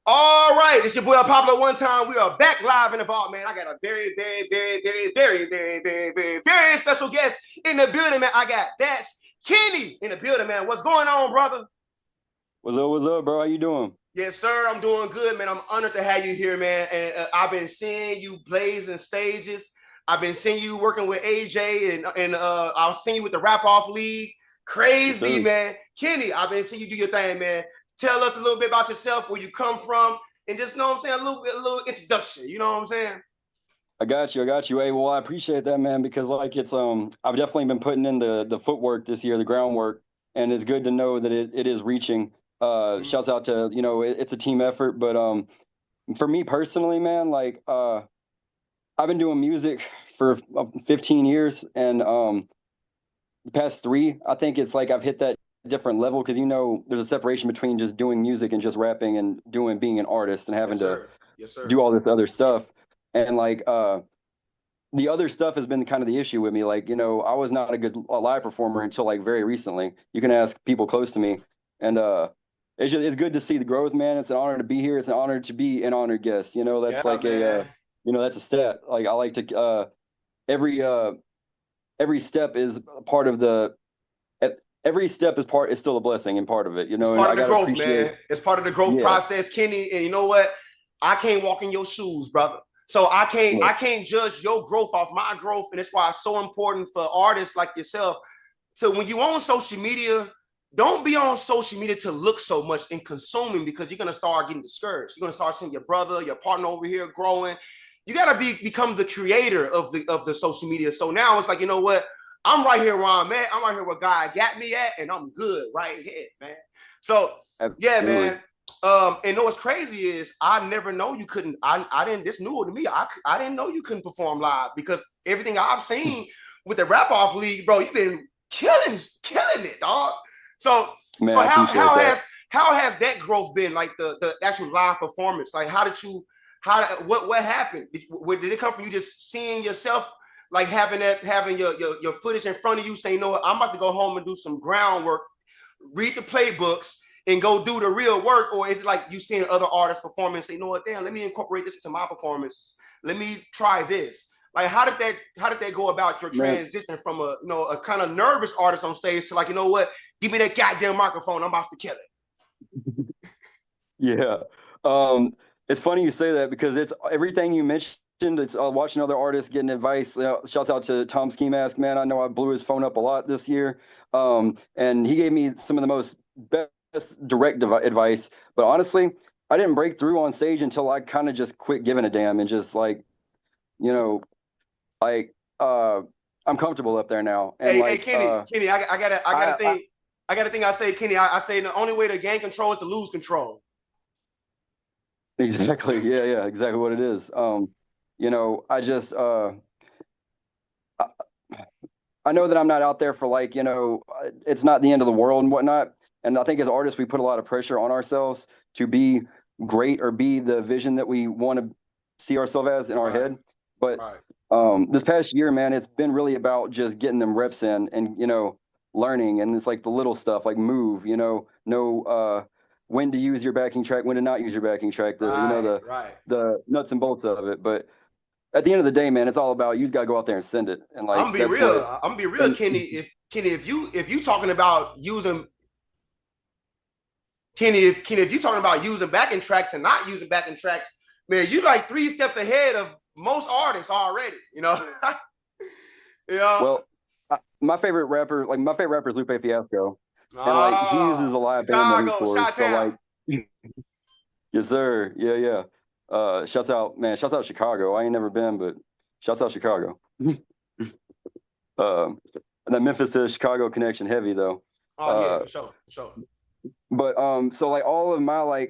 All right, it's your boy Pablo. One time we are back live in the vault, man. I got a very special guest in the building, man. I got that's Kenny in the building, man. What's going on, brother? What's up, bro? How you doing? Yes, sir. I'm doing good, man. I'm honored to have you here, man. And I've been seeing you blazing stages. I've been seeing you working with AJ, and I've seen you with the Rap Off League. Yes, Crazy, sir. man. Kenny, I've been seeing you do your thing, man. Tell us a little bit about yourself, where you come from, and just know what I'm saying, a little introduction. You know what I'm saying? I got you. I got you. Hey, well, I appreciate that, man, because like I've definitely been putting in the footwork this year, the groundwork, and it's good to know that it is reaching. Mm-hmm. Shouts out to, it's a team effort, but for me personally, man, I've been doing music for 15 years, and the past three, I think it's like I've hit that different level because there's a separation between just doing music and just rapping and doing being an artist and Yes, having to sir. Yes, sir. do all this other stuff. And the other stuff has been kind of the issue with me. I was not a live performer until like very recently. You can ask people close to me. And it's good to see the growth, man. It's an honor to be here. It's an honor to be an honored guest. That's Yeah, like man. that's a stat. Like I like to every every step is part of the e- every step is still a blessing and part of it, It's and part I of the gotta growth, appreciate. man. It's part of the growth Yeah. process, Kenny. And you know what? I can't walk in your shoes, brother. So I Look, can't judge your growth off my growth. And that's why it's so important for artists like yourself. So when you on social media, don't be on social media to look so much and consuming because you're gonna start getting discouraged. You're gonna start seeing your brother, your partner over here growing. You gotta become the creator of the social media. So now it's like, you know what? I'm right here where I'm at. I'm right here where God got me at, and I'm good right here, man. So yeah, absolutely. man. And know what's crazy is I never know you couldn't. I didn't. This new to me. I didn't know you couldn't perform live because everything I've seen with the Rap Off League, bro, you've been killing it, dog. So Man, so I appreciate that. how has that growth been? Like the actual live performance. Like how did you what happened? Did it come from you just seeing yourself like having your footage in front of you saying, you know what, I'm about to go home and do some groundwork, read the playbooks and go do the real work? Or is it like you seeing other artists perform and say, you know what, damn, let me incorporate this into my performance. Let me try this. Like how did that go about your Man, transition from a kind of nervous artist on stage to like, you know what, give me that goddamn microphone, I'm about to kill it. yeah. Um, it's funny you say that because it's everything you mentioned. It's watching other artists getting advice. Shouts out to Tom Ski Mask, man. I know I blew his phone up a lot this year. And he gave me some of the most best direct advice. But honestly, I didn't break through on stage until I kind of just quit giving a damn and just you know, like I'm comfortable up there now. And Hey, Kenny, I I got a thing I say, Kenny. I say the only way to gain control is to lose control. exactly, yeah, exactly what it is. I just I, I know that I'm not out there for it's not the end of the world and whatnot. And I think as artists, we put a lot of pressure on ourselves to be great or be the vision that we want to see ourselves as in our Right, head. But right. this past year, man, it's been really about just getting them reps in and learning. And it's like the little stuff, like move, know when to use your backing track, when to not use your backing track, Right, right. the nuts and bolts of it. But at the end of the day, man, it's all about you just got to go out there and send it. And I'm like gonna be that's real. what I'm gonna be real, and Kenny. If you talking about using Kenny, if you talking about using backing tracks and not using backing tracks, man, you like three steps ahead of most artists already. You know, you know. well, my favorite rapper is Lupe Fiasco, and like he uses Oh, a live band that he Chicago, scores. Shot So Town. like, yes sir, yeah. Shouts out, man. Shouts out Chicago. I ain't never been, but shouts out Chicago. Um, and that Memphis to Chicago connection heavy though. Oh yeah, Uh, for sure, for sure. but so like all of my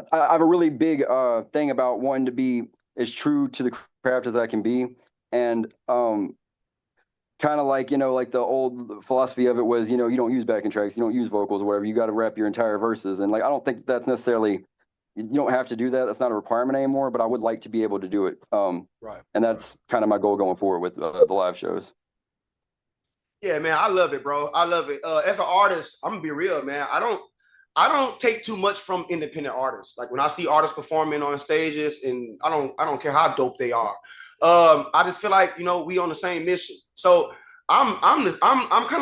I have a really big thing about wanting to be as true to the craft as I can be, and kind of like like the old philosophy of it was you don't use backing tracks, you don't use vocals or whatever, you got to rap your entire verses. And like I don't think that's necessarily, you don't have to do that, that's not a requirement anymore, but I would like to be able to do it. Right, And right. that's kind of my goal going forward with the live shows. Yeah, man, I love it, bro. I love it. As an artist, I'm gonna be real, man. I don't take too much from independent artists. Like when I see artists performing on stages, and I don't care how dope they are. I just feel like we on the same mission. So I'm kind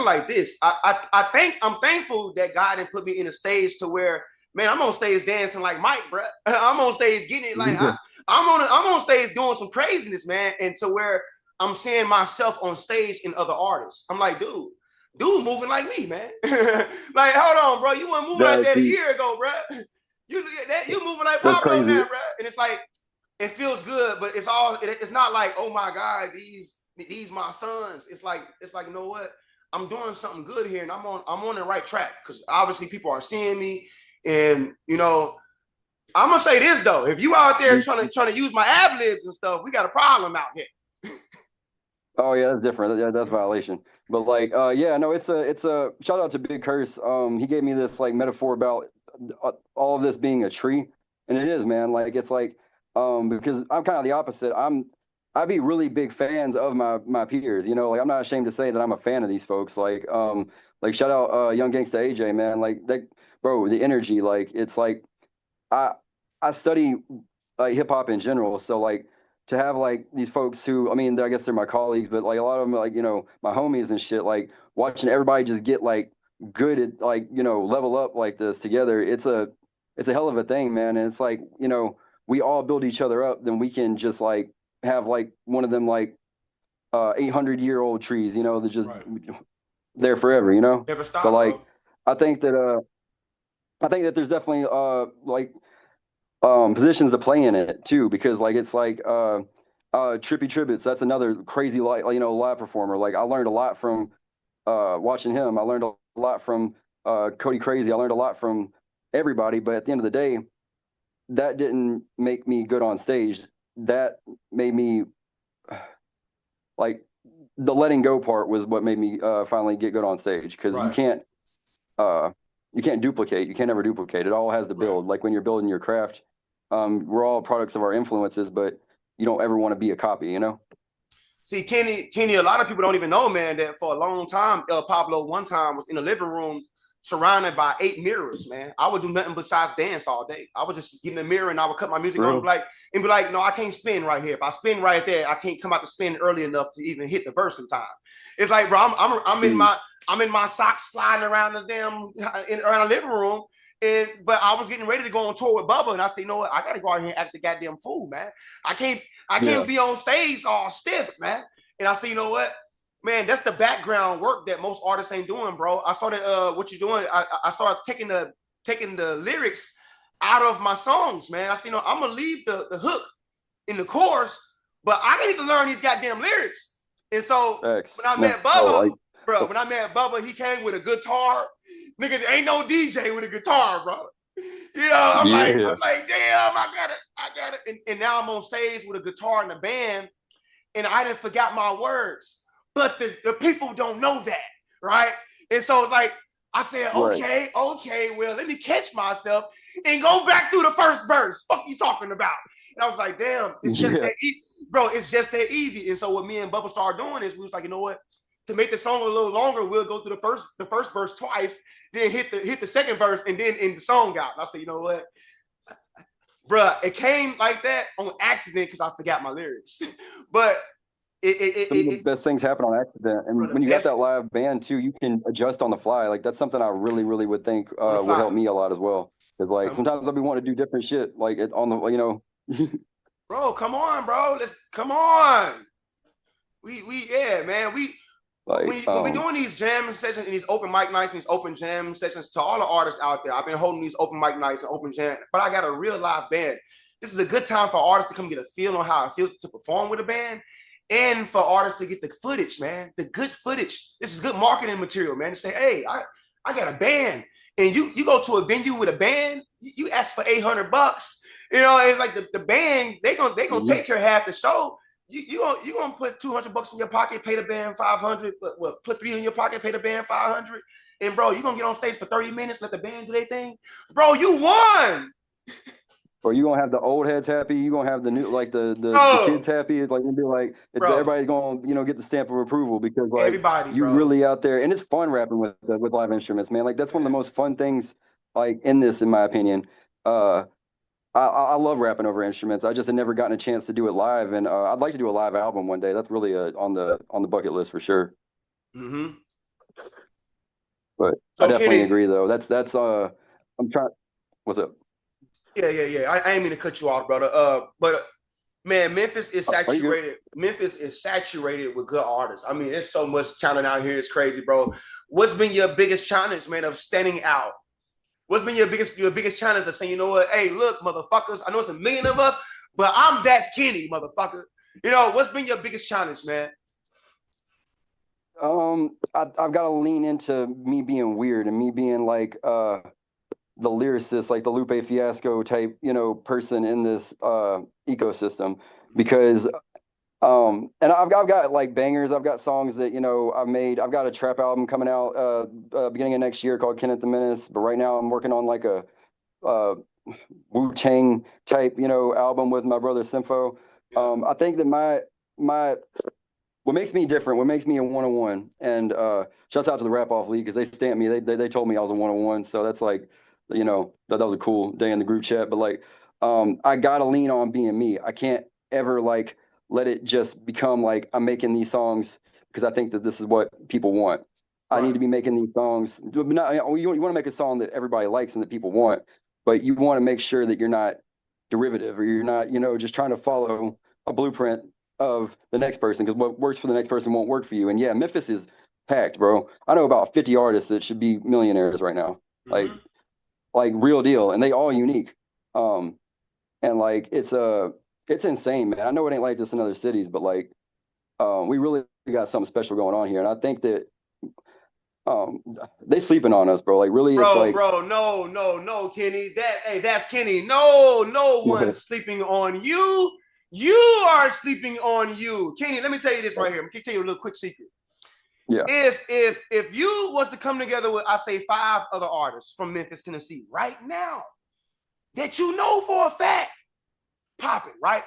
of like this. I'm thankful that God didn't put me in a stage to where, man, I'm on stage dancing like Mike, bro. I'm on stage getting it like I'm on stage doing some craziness, man, and to where I'm seeing myself on stage in other artists. I'm like, dude moving like me, man. Like, hold on, bro. You weren't moving like that a year ago, bro. You moving like Pablo now, bro. And it's like, it feels good, but it's not like, oh my God, these my sons. It's like, you know what? I'm doing something good here, and I'm on the right track, because obviously people are seeing me. And I'm gonna say this though: if you out there trying to use my ad libs and stuff, we got a problem out here. Oh yeah, that's different. Yeah, that's violation. But like, yeah, no, it's a shout out to Big Curse. He gave me this like metaphor about all of this being a tree, and it is, man. Like it's like, because I'm kind of the opposite. I'd be really big fans of my peers. Like I'm not ashamed to say that I'm a fan of these folks. Like shout out Young Gangsta AJ, man. Like that, bro. The energy, like it's like I I study like hip hop in general, so like to have like these folks who, I mean, I guess they're my colleagues, but like a lot of them, like, my homies and shit, like watching everybody just get like good at like, level up like this together. It's a hell of a thing, man. And it's like, we all build each other up, then we can just like have like one of them like 800-year-old trees, that's just Right. there forever, Never stop, So like, bro. I think that, I think that there's definitely like positions to play in it too, because like it's like Trippy Tributes. That's another crazy live performer. Like I learned a lot from watching him. I learned a lot from Cody Crazy. I learned a lot from everybody. But at the end of the day, that didn't make me good on stage. That made me like the letting go part was what made me finally get good on stage, because Right. you can't duplicate. You can't ever duplicate. It all has to build. Like when you're building your craft, we're all products of our influences, but you don't ever want to be a copy, See, Kenny, a lot of people don't even know, man, that for a long time, El Pablo one time was in the living room surrounded by 8 mirrors, man. I would do nothing besides dance all day. I would just get in the mirror and I would cut my music on and be like, no, I can't spin right here. If I spin right there, I can't come out to spin early enough to even hit the verse in time. It's like, bro, I'm in my socks sliding around the around the living room. But I was getting ready to go on tour with Bubba, and I said, you know what? I gotta go out here and act the goddamn fool, man. I can't be on stage all stiff, man. And I said, you know what? Man, that's the background work that most artists ain't doing, bro. I started what you're doing. I started taking the lyrics out of my songs, man. I said, I'm gonna leave the hook in the chorus, but I need to learn these goddamn lyrics. And so when I met Bubba, when I met Bubba, he came with a guitar. Nigga, there ain't no DJ with a guitar, bro. I'm like, damn, I got it. And now I'm on stage with a guitar and a band, and I didn't forgot my words. But the people don't know that, right? And so it's like, I said, okay, well, let me catch myself and go back through the first verse. Fuck you talking about? And I was like, damn, it's just that easy. Bro, it's just that easy. And so what me and Bubba started doing is we was like, you know what? To make the song a little longer, we'll go through the first verse twice, then hit the second verse, and then end the song out. And I said, you know what? Bruh, it came like that on accident because I forgot my lyrics. But the best things happen on accident, and when you got that live band too, you can adjust on the fly. Like that's something I really, really would think would help me a lot as well. Because like sometimes I'll be wanting to do different shit, like it on the Bro, come on, bro. Come on. Yeah, man. When we doing these jam sessions and these open mic nights and these open jam sessions, to all the artists out there, I've been holding these open mic nights and open jam, but I got a real live band. This is a good time for artists to come get a feel on how it feels to perform with a band, and for artists to get the footage, man, the good footage. This is good marketing material, man, to say, hey, I got a band. And you go to a venue with a band, you ask for $800. It's like the band, they gonna take care of half the show. You gonna put $200 in your pocket, pay the band $500, but put $300 in your pocket, pay the band $500, and bro, you gonna get on stage for 30 minutes, let the band do their thing, bro. You won. Or you gonna have the old heads happy, you gonna have the new, like the kids happy. It's like gonna be like everybody's gonna get the stamp of approval, because like everybody, you really out there, and it's fun rapping with live instruments, man. Like that's one of the most fun things like in this, in my opinion. Uh, I love rapping over instruments. I just had never gotten a chance to do it live, and I'd like to do a live album one day. That's really on the bucket list for sure. Mm-hmm. But I So definitely Kenny, agree, though. That's. I'm trying. What's up? yeah. I ain't mean to cut you off, brother. But man, Memphis is Are you good? saturated. Memphis is saturated with good artists. I mean, there's so much talent out here. It's crazy, bro. What's been your biggest challenge, man, of standing out? What's been your biggest challenge of saying, you know what? Hey, look, motherfuckers. I know it's a million of us, but I'm that skinny, motherfucker. You know, what's been your biggest challenge, man? I've got to lean into me being weird and me being like the lyricist, like the Lupe Fiasco type, person in this ecosystem, because and I've got like bangers. I've got songs that I've made. I've got a trap album coming out beginning of next year called Kenneth the Menace. But right now I'm working on like a uh, Wu Tang type album with my brother Sympho. Yeah. I think that my what makes me different, what makes me a 101, and shouts out to the Rap Off League because they stamped me. They told me I was a 101, so that's like, that was a cool day in the group chat. But like, I gotta lean on being me. I can't ever like let it just become like I'm making these songs because I think that this is what people want. I need Right. to be making these songs. But not, you want to make a song that everybody likes and that people want, but you want to make sure that you're not derivative or you're not, just trying to follow a blueprint of the next person because what works for the next person won't work for you. And yeah, Memphis is packed, bro. I know about 50 artists that should be millionaires right now, like Mm-hmm. like real deal, and they all unique. Um, and like it's insane, man. I know it ain't like this in other cities, but like we really got something special going on here, and I think that um they sleeping on us, bro. Like really, it's like Bro, no, Kenny. That's Kenny. No one's sleeping on you. You are sleeping on you. Kenny, let me tell you this right here. I'm gonna tell you a little quick secret. yeah, If you was to come together with, I say, 5 other artists from Memphis, Tennessee, right now, that you know for a fact, pop it, right?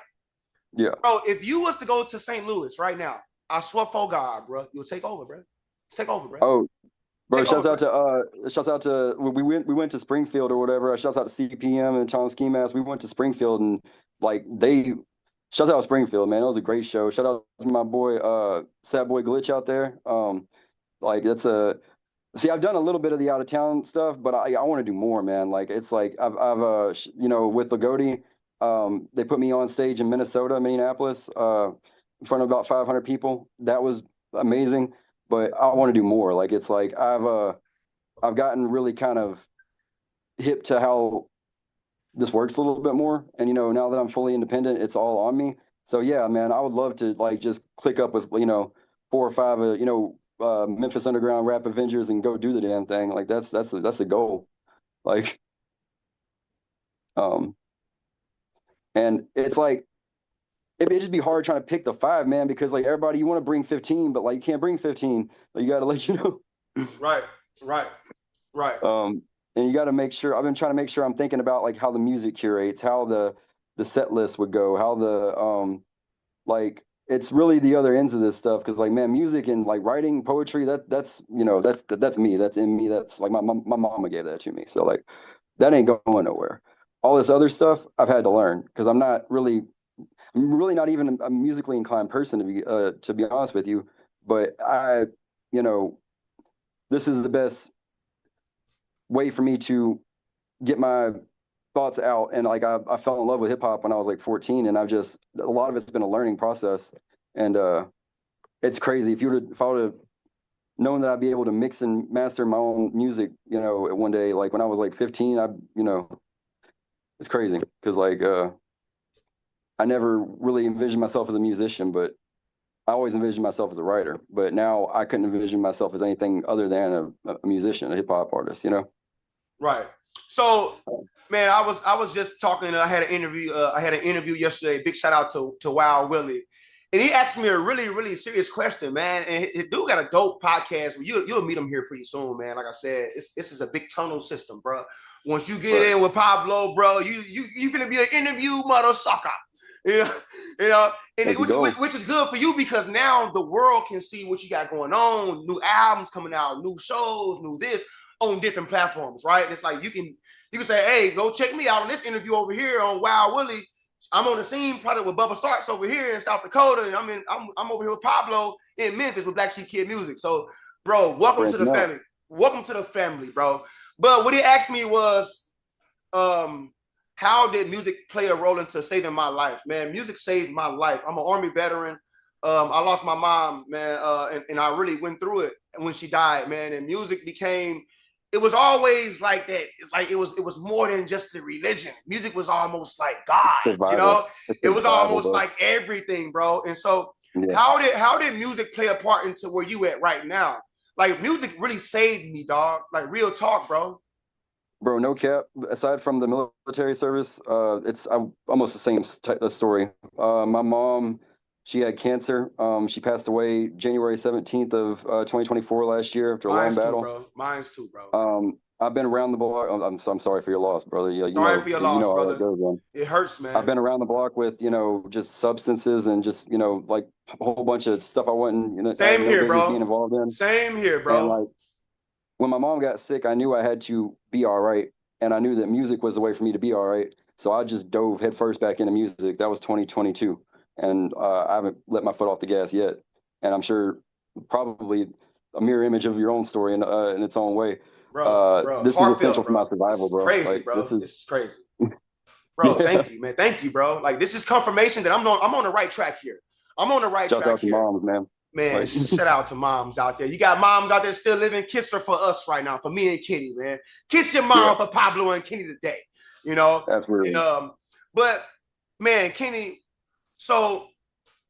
yeah. Bro, if you was to go to St. Louis right now, I swear for God, bro, you'll take over, bro. Take over, bro. Oh, bro, Take over, bro. shouts out to we went to Springfield or whatever. Shouts out to CPM and Tom Ski Mask. We went to Springfield and like they shouts out to Springfield, man. It was a great show. Shout out to my boy Sad Boy Glitch out there. Like that's a see, I've done a little bit of the out of town stuff, but I want to do more, man. Like it's like I've with Lagodi, they put me on stage in Minnesota, Minneapolis, in front of about 500 people. That was amazing, but I want to do more. Like it's like I've gotten really kind of hip to how this works a little bit more, and now that I'm fully independent, it's all on me. So yeah, man, I would love to like just click up with 4 or 5 Memphis Underground Rap Avengers and go do the damn thing. Like that's the goal. Like um and it's like it'd just be hard trying to pick the 5, man, because like everybody you want to bring 15, but like you can't bring 15. Like, you got to let Right, right, right. and you got to make sure. I've been trying to make sure I'm thinking about like how the music curates, how the set list would go, how the like it's really the other ends of this stuff because like man, music and like writing poetry, that's me, that's in me, that's like my mama gave that to me, so like that ain't going nowhere. All this other stuff I've had to learn because I'm really not even a musically inclined person to be honest with you, but you know this is the best way for me to get my thoughts out. And like I fell in love with hip hop when I was like 14, and I've just a lot of it's been a learning process. And it's crazy if I would have known that I'd be able to mix and master my own music, one day, like when I was like 15, it's crazy because like I never really envisioned myself as a musician, but I always envisioned myself as a writer. But now I couldn't envision myself as anything other than a musician, a hip hop artist. Right. So, man, I was just talking. I had an interview. I had an interview yesterday. Big shout out to Wild Willie, and he asked me a really really serious question, man. And his dude got a dope podcast. You'll meet him here pretty soon, man. Like I said, this is a big tunnel system, bro. Once you get Right. in with Pablo, bro, you gonna be an interview mother sucker. You know, and That's the goal. which is good for you because now the world can see what you got going on. New albums coming out, new shows, new this. on different platforms, right? It's like you can say, hey, go check me out on this interview over here on Wild Willie. I'm on the scene probably with Bubba Starks over here in South Dakota, and I'm over here with Pablo in Memphis with Black Sheep Kid Music. So, bro, welcome to the family. Welcome to the family, bro. But what he asked me was, how did music play a role into saving my life? Man, music saved my life. I'm an Army veteran. I lost my mom, man, and I really went through it when she died, man. And music became, it was always like that. It's like it was more than just the religion. Music was almost like God, you know. It was almost like everything, bro. And so, how did music play a part into where you at right now? Like, music really saved me, dog. Like, real talk, bro. Bro, no cap. Aside from the military service, it's almost the same story. My mom, she had cancer. She passed away January 17th of 2024 last year after a long battle. Mine's too, bro. I've been around the block. I'm sorry for your loss, brother. Yeah, sorry for your loss, brother. Goes, man. It hurts, man. I've been around the block with, just substances and just, like a whole bunch of stuff I wasn't, Same here, bro. Being involved in. Same here, bro. And like, when my mom got sick, I knew I had to be all right. And I knew that music was the way for me to be all right. So I just dove headfirst back into music. That was 2022. And I haven't let my foot off the gas yet. And I'm sure probably a mirror image of your own story in its own way. Bro, this is essential for my survival, bro. Crazy, like, bro. This is crazy. Bro, thank you, man. Thank you, bro. Like, this is confirmation that I'm on the right track here. I'm on the right track here. Shout out to moms, man. Man, like, shout out to moms out there. You got moms out there still living. Kiss her for us right now, for me and Kenny, man. Kiss your mom for Pablo and Kenny today. Absolutely. And, but man, Kenny, so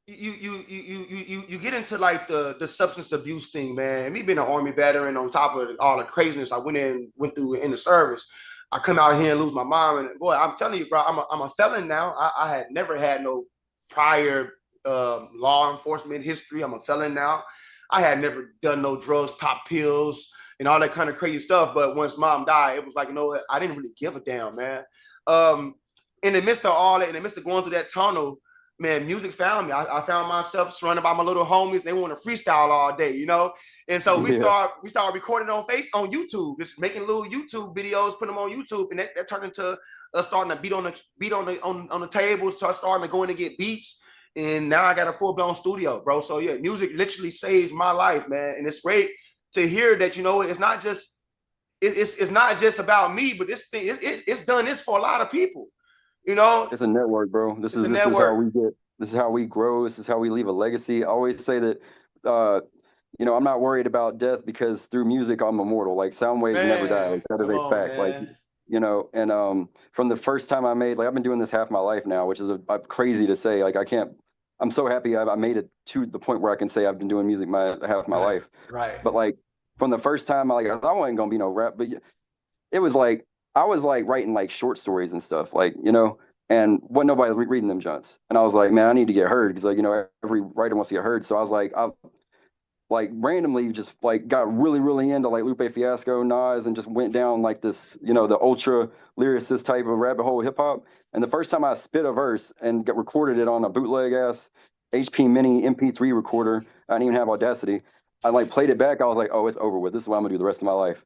you get into like the substance abuse thing, man. And me being an Army veteran, on top of all the craziness I went through in the service, I come out here and lose my mom. And boy, I'm telling you, bro, I'm a felon now. I had never had no prior law enforcement history. I'm a felon now. I had never done no drugs, pop pills, and all that kind of crazy stuff. But once mom died, it was like, I didn't really give a damn, man. In the midst of all that, in the midst of going through that tunnel, man, music found me. I found myself surrounded by my little homies. They want to freestyle all day, And so we started recording on YouTube, just making little YouTube videos, putting them on YouTube, and that turned into us starting to beat on the table, starting to go in and get beats. And now I got a full-blown studio, bro. So yeah, music literally saved my life, man. And it's great to hear that, it's not just it's not just about me, but this thing it's done this for a lot of people. It's a network, bro. This is how we get. This is how we grow. This is how we leave a legacy. I always say that, I'm not worried about death because through music I'm immortal. Like, sound waves never die. Like, that is a fact. Man. Like, and from the first time I made, like, I've been doing this half my life now, which is crazy to say. Like, I'm so happy I made it to the point where I can say I've been doing music half my life. Right. But like, from the first time, I wasn't gonna be no rap, but it was like, I was like writing like short stories and stuff, like, and wasn't nobody reading them junts. And I was like, man, I need to get heard because, like, every writer wants to get heard. So I was like, I like randomly just like got really, really into like Lupe Fiasco, Nas, and just went down like this, the ultra lyricist type of rabbit hole hip hop. And the first time I spit a verse and recorded it on a bootleg ass HP Mini MP3 recorder, I didn't even have Audacity. I like played it back. I was like, oh, it's over with. This is what I'm gonna do the rest of my life.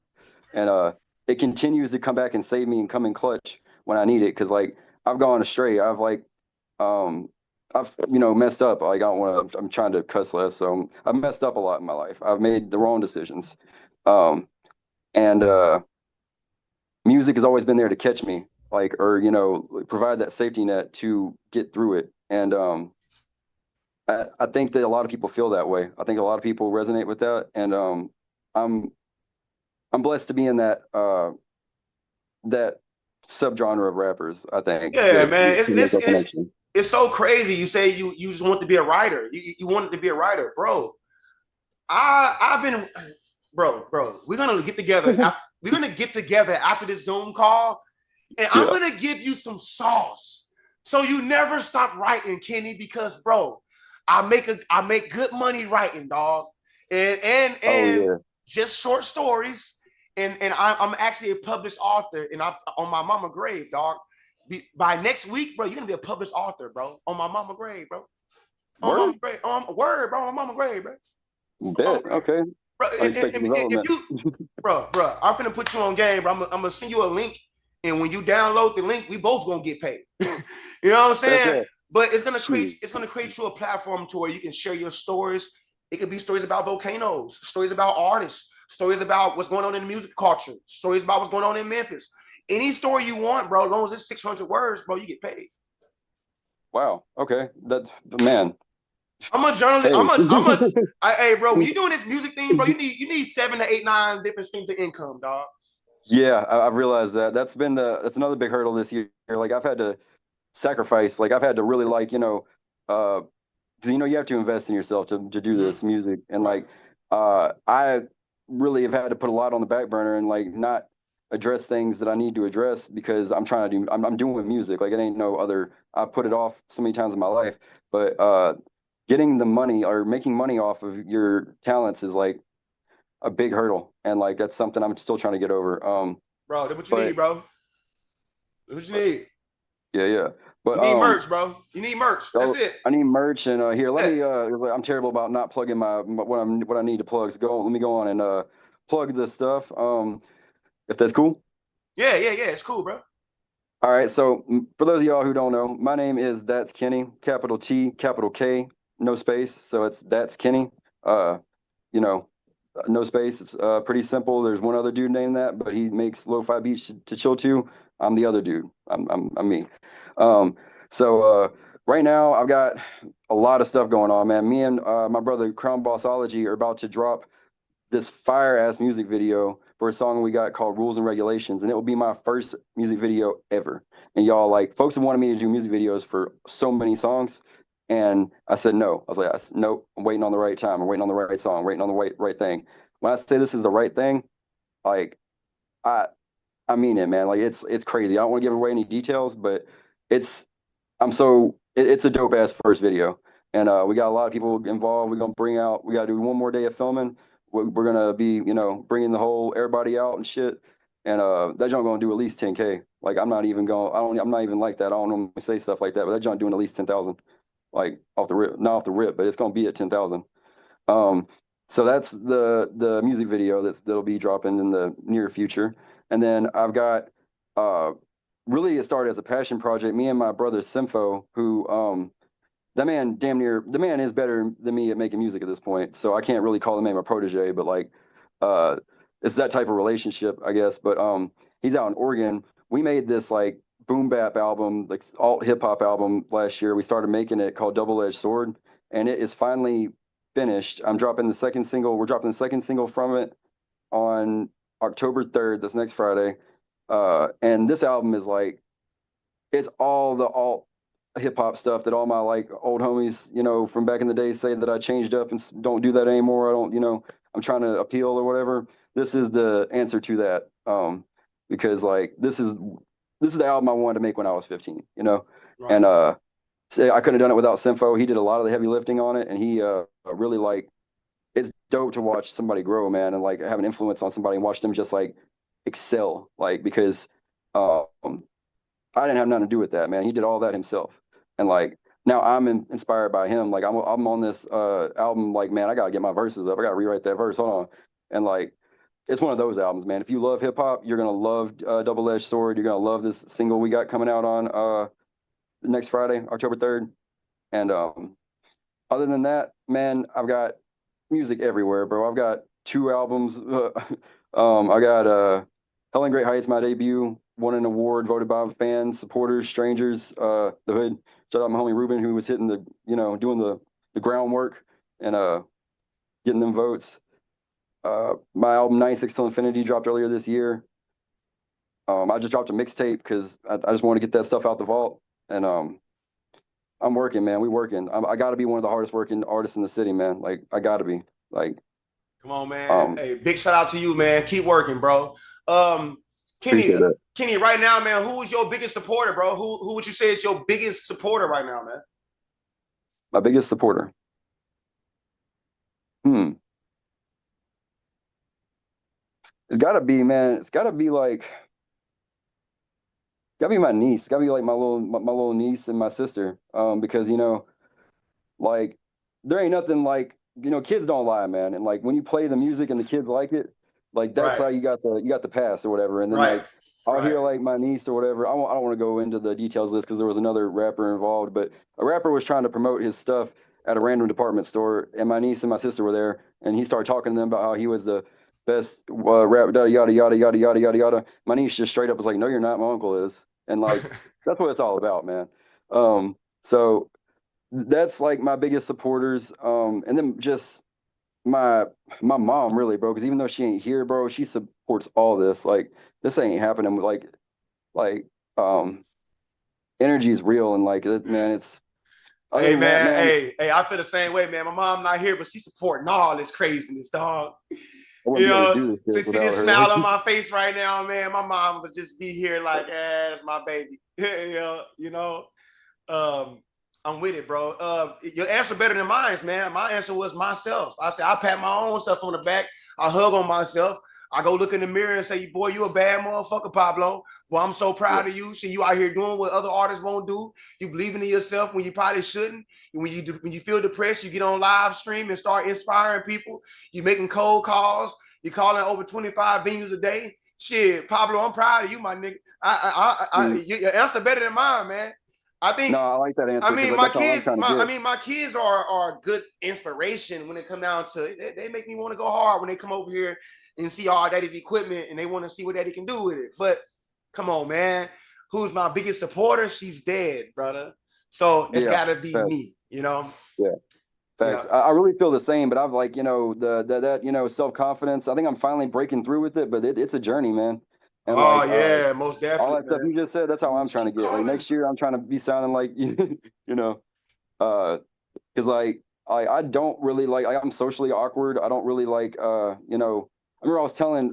And it continues to come back and save me and come in clutch when I need it. Cause like, I've gone astray. I've like, I've messed up. Like, I'm trying to cuss less. So I've messed up a lot in my life. I've made the wrong decisions. And music has always been there to catch me, like, or, provide that safety net to get through it. And I think that a lot of people feel that way. I think a lot of people resonate with that. And I'm blessed to be in that subgenre of rappers, I think. Yeah, man. It's so crazy. You say you just want to be a writer. You wanted to be a writer, bro. I've been, bro. We're gonna get together. We're gonna get together after this Zoom call, and I'm gonna give you some sauce, so you never stop writing, Kenny. Because, bro, I make good money writing, dog, and just short stories. And I'm actually a published author, and I'm on my mama grave, dog. By next week, bro, you're gonna be a published author, bro. On my mama grave, bro. On my mama grave. Word, bro. On my mama grave, bro. Bet. Okay. bro. unexpected If development. you, bro, I'm finna put you on game, bro. I'm gonna send you a link, and when you download the link, we both gonna get paid. You know what I'm That's saying? it. But Shoot. it's gonna create you a platform to where you can share your stories. It could be stories about volcanoes, stories about artists, stories about what's going on in the music culture, stories about what's going on in Memphis. Any story you want, bro, as long as it's 600 words, bro, you get paid. Wow. Okay. That's man. I'm a journalist. Hey. Hey, bro, when you doing this music thing, bro, you need 7 to 8, 9 different streams of income, dog. Yeah, I've realized that. That's another big hurdle this year. Like I've had to sacrifice. Like I've had to really like, uh, because you have to invest in yourself to do Mm-hmm. this music. And Right. like I really have had to put a lot on the back burner and like not address things that I need to address because I'm doing music. Like it ain't no other. I put it off so many times in my life. But getting the money or making money off of your talents is like a big hurdle. And like that's something I'm still trying to get over. Bro, that's what you But need, bro. That's what you need. yeah, yeah. You But need merch, bro. You need merch. That's so it. I need merch and here, let That's it. me I'm terrible about not plugging what I need to plug. So let me go on and plug this stuff. If that's cool. Yeah. It's cool, bro. All right, so for those of y'all who don't know, my name is That's Kenny, capital T, capital K, no space. So it's That's Kenny. Uh, you know, no space. It's pretty simple. There's one other dude named that, but he makes lo-fi beats to chill to. I'm the other dude. I'm me. Um, so right now I've got a lot of stuff going on, man. Me and my brother Crown Bossology are about to drop this fire ass music video for a song we got called Rules and Regulations, and it will be my first music video ever. And y'all, like, folks have wanted me to do music videos for so many songs, and I said no. I was like, nope, I'm waiting on the right time. I'm waiting on the right song, waiting on the right thing. When I say this is the right thing, like, I I mean it, man. Like, it's crazy. I don't want to give away any details, but it's it's a dope ass first video, and we got a lot of people involved. We got to do one more day of filming. We're gonna be, bringing the whole everybody out and shit, and that junk gonna do at least 10K. Like I'm not even like that. I don't normally say stuff like that, but that junk doing at least 10,000, like off the rip, not off the rip, but it's gonna be at 10,000. Um, so that's the music video that'll be dropping in the near future, and then I've got uh really it started as a passion project. Me and my brother Sympho, who the man is better than me at making music at this point. So I can't really call the man my protege, but like uh it's that type of relationship, I guess. But he's out in Oregon. We made this like boom bap album, like alt hip hop album last year. We started making it called Double Edged Sword, and it is finally finished. We're dropping the second single from it on October 3rd. That's next Friday. And this album is like it's all the alt hip hop stuff that all my like old homies, from back in the day say that I changed up and don't do that anymore. I don't, I'm trying to appeal or whatever. This is the answer to that. Because like this is the album I wanted to make when I was 15, Right. and I couldn't have done it without Sympho. He did a lot of the heavy lifting on it, and he really like it's dope to watch somebody grow, man, and like have an influence on somebody and watch them just like excel, like because um I didn't have nothing to do with that, man. He did all that himself. And like now inspired by him. Like I'm on this album, like, man, I gotta get my verses up. I gotta rewrite that verse. Hold on. And like it's one of those albums, man. If you love hip hop, you're gonna love Double Edged Sword. You're gonna love this single we got coming out on next Friday, October 3rd. And other than that, man, I've got music everywhere, bro. I've got two albums. I got Hell in Great Heights, my debut, won an award voted by fans, supporters, strangers. The Hood. Shout out my homie Ruben, who was hitting doing the groundwork and getting them votes. My album 96 Till Infinity dropped earlier this year. I just dropped a mixtape because I just want to get that stuff out the vault. And I'm working, man. We working. I got to be one of the hardest working artists in the city, man. Like I got to be. Like Come on, man. um, Hey, big shout out to you, man. Keep working, bro. Um, appreciate Kenny, it. Kenny, right now, man, who is your biggest supporter, bro? Who would you say is your biggest supporter right now, man? My biggest supporter. Hmm. It's got to be, man. It's got to be like, got to be my niece. It's got to be like my little niece and my sister. Because like there ain't nothing like kids don't lie, man. And like when you play the music and the kids like it, like that's Right. how you got the pass or whatever. And then Right. like I'll Right. hear like my niece or whatever. I don't want to go into the details of this because there was another rapper involved, but a rapper was trying to promote his stuff at a random department store, and my niece and my sister were there, and he started talking to them about how he was the best rap, yada yada yada yada yada yada yada. My niece just straight up was like, "No, you're not. My uncle is," and like that's what it's all about, man. So that's like my biggest supporters. And then just my mom really, bro, because even though she ain't here, bro, she supports all this. Like this ain't happening. Like um energy is real, and like man, it's other Hey than that, man, man, I feel the same way, man. My mom not here, but she's supporting all this craziness, dog. I wouldn't You be able to know, do this to shit see without this her. Like, smile on my face right now, man. My mom would just be here like, that's my baby. Um, I'm with it, bro. Your answer better than mine, man. My answer was myself. I said I pat my own self on the back. I hug on myself. I go look in the mirror and say, boy, you a bad motherfucker, Pablo. Well, I'm so yeah, proud of you. See you out here doing what other artists won't do. You believing in yourself when you probably shouldn't. When you feel depressed, you get on live stream and start inspiring people. You making cold calls. You calling over 25 venues a day. Shit, Pablo, I'm proud of you, my nigga. Your answer better than mine, man. I no, think I like that I answer because mean, that's all I'm trying to get. my kids are good inspiration when it come down to it. They make me want to go hard when they come over here and see all daddy's equipment and they want to see what daddy can do with it. But come on, man, who's my biggest supporter? She's dead, brother. So it's Yeah, got to be facts. me, you know. Yeah, Yeah. facts. I really feel the same, but I've like that self confidence. I think I'm finally breaking through with it, but it's a journey, man. And Oh like yeah, most all definitely, that stuff man. you just said, that's how I'm Just trying to keep get. Like calling. next year, I'm trying to be sounding like you know, because like I don't really like I'm socially awkward. I don't really like I remember I was telling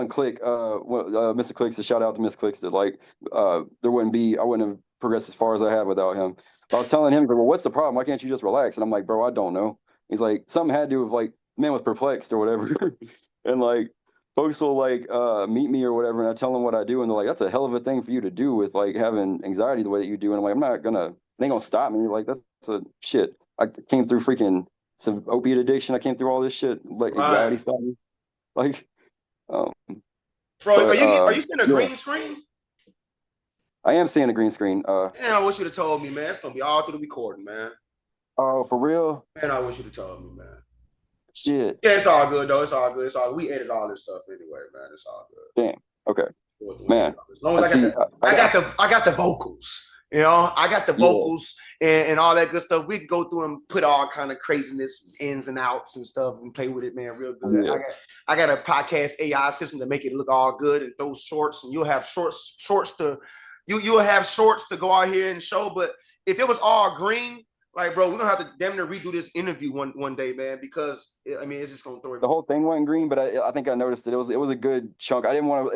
Click Mr. Clicks, a shout out to Miss Clicks, that like I wouldn't have progressed as far as I have without him. But I was telling him, he's like, well, what's the problem? Why can't you just relax? And I'm like, bro, I don't know. He's like, something had to do with like the man was perplexed or whatever. And like folks will like meet me or whatever, and I tell them what I do, and they're like, that's a hell of a thing for you to do with like having anxiety the way that you do. And I'm like, they ain't gonna stop me. Like that's a shit. I came through freaking some opiate addiction. I came through all this shit. Like Right, anxiety stopped me. Like, um, bro. but Are you seeing a yeah, green screen? I am seeing a green screen. Man, I wish you'd have told me, man. It's gonna be all through the recording, man. Oh, for real? Man, I wish you'd have told me, man. Shit. Yeah, it's all good though. It's all good. It's all we edit all this stuff anyway, man. It's all good. Damn. Okay, We edit man. all this. As long I as see. I got the vocals. You know, I got the Yeah. vocals and all that good stuff. We can go through and put all kind of craziness ins and outs and stuff and play with it, man, real good. Yeah. I got a podcast AI system to make it look all good and throw shorts, and you'll have shorts to you'll have shorts to go out here and show. But if it was all green, like, bro, we're gonna have to damn near redo this interview one day, man, because I mean it's just gonna throw The everything. whole thing went green, but I think I noticed that it was a good chunk. I didn't want to.